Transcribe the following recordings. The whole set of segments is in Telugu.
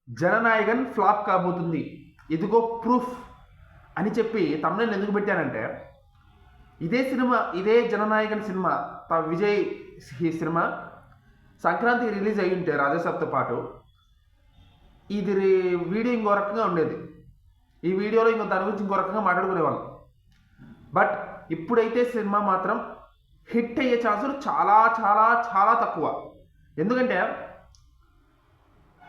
జననాయకన్ ఫ్లాప్ కాబోతుంది, ఇదిగో ప్రూఫ్ అని చెప్పి తమిళని ఎందుకు పెట్టానంటే, ఇదే జననాయకన్ సినిమా విజయ్ సినిమా సంక్రాంతికి రిలీజ్ అయ్యి ఉంటే రాజాసాబ్తో పాటు ఇది వీడియో ఇంకో రకంగా ఉండేది. ఈ వీడియోలో దాని గురించి ఇంకో రకంగా మాట్లాడుకునేవాళ్ళం. బట్ ఇప్పుడైతే సినిమా మాత్రం హిట్ అయ్యే ఛాన్సులు చాలా చాలా చాలా తక్కువ. ఎందుకంటే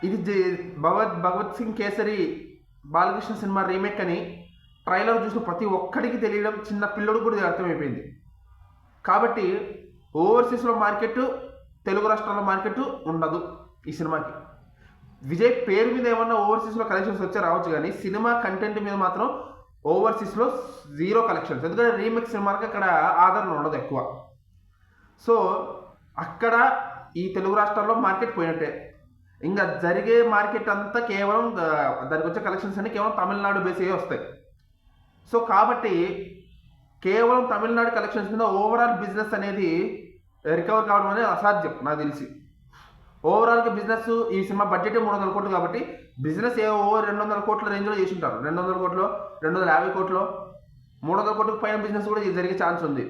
ఇది భగవత్ సింగ్ కేసరి బాలకృష్ణ సినిమా రీమేక్ అని ట్రైలర్ చూసిన ప్రతి ఒక్కడికి తెలియడం, చిన్న పిల్లడికి కూడా అర్థమైపోయింది. కాబట్టి ఓవర్సీస్లో మార్కెట్, తెలుగు రాష్ట్రాల్లో మార్కెట్ ఉండదు ఈ సినిమాకి. విజయ్ పేరు మీద ఏమన్నా ఓవర్సీస్లో కలెక్షన్స్ వచ్చే రావచ్చు, కానీ సినిమా కంటెంట్ మీద మాత్రం ఓవర్సీస్లో జీరో కలెక్షన్స్. ఎందుకంటే రీమేక్ సినిమాకి అక్కడ ఆదరణ ఉండదు ఎక్కువ. సో అక్కడ ఈ తెలుగు రాష్ట్రాల్లో మార్కెట్ పోయినట్టే. ఇంకా జరిగే మార్కెట్ అంతా కేవలం దానికి వచ్చే కలెక్షన్స్ అన్ని కేవలం తమిళనాడు బేస్ అయ్యే వస్తాయి. సో కాబట్టి కేవలం తమిళనాడు కలెక్షన్స్ మీద ఓవరాల్ బిజినెస్ అనేది రికవర్ కావడం అనేది అసాధ్యం నాకు తెలిసి. ఓవరాల్గా బిజినెస్ ఈ సినిమా బడ్జెట్ 300 కోట్లు కాబట్టి బిజినెస్ ఓవర్ 200 కోట్ల రేంజ్లో చేసి ఉంటారు. 200 కోట్లు, 250 కోట్లు, 300 కోట్లకు పైన బిజినెస్ కూడా జరిగే ఛాన్స్ ఉంది.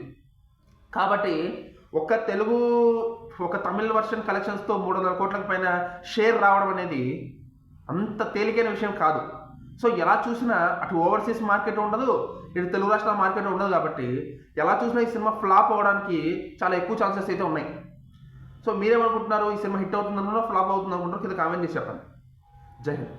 కాబట్టి ఒక తమిళ వర్షన్ కలెక్షన్స్తో 300 కోట్లకు పైన షేర్ రావడం అనేది అంత తేలికైన విషయం కాదు. సో ఎలా చూసినా అటు ఓవర్సీస్ మార్కెట్ ఉండదు, ఇటు తెలుగు రాష్ట్రాల మార్కెట్ ఉండదు. కాబట్టి ఎలా చూసినా ఈ సినిమా ఫ్లాప్ అవ్వడానికి చాలా ఎక్కువ ఛాన్సెస్ అయితే ఉన్నాయి. సో మీరేమనుకుంటున్నారు? ఈ సినిమా హిట్ అవుతుందనుకుంటున్నారో ఫ్లాప్ అవుతుంది అనుకుంటారో కింద కామెంట్ చేసి చెప్పండి. జై హింద్.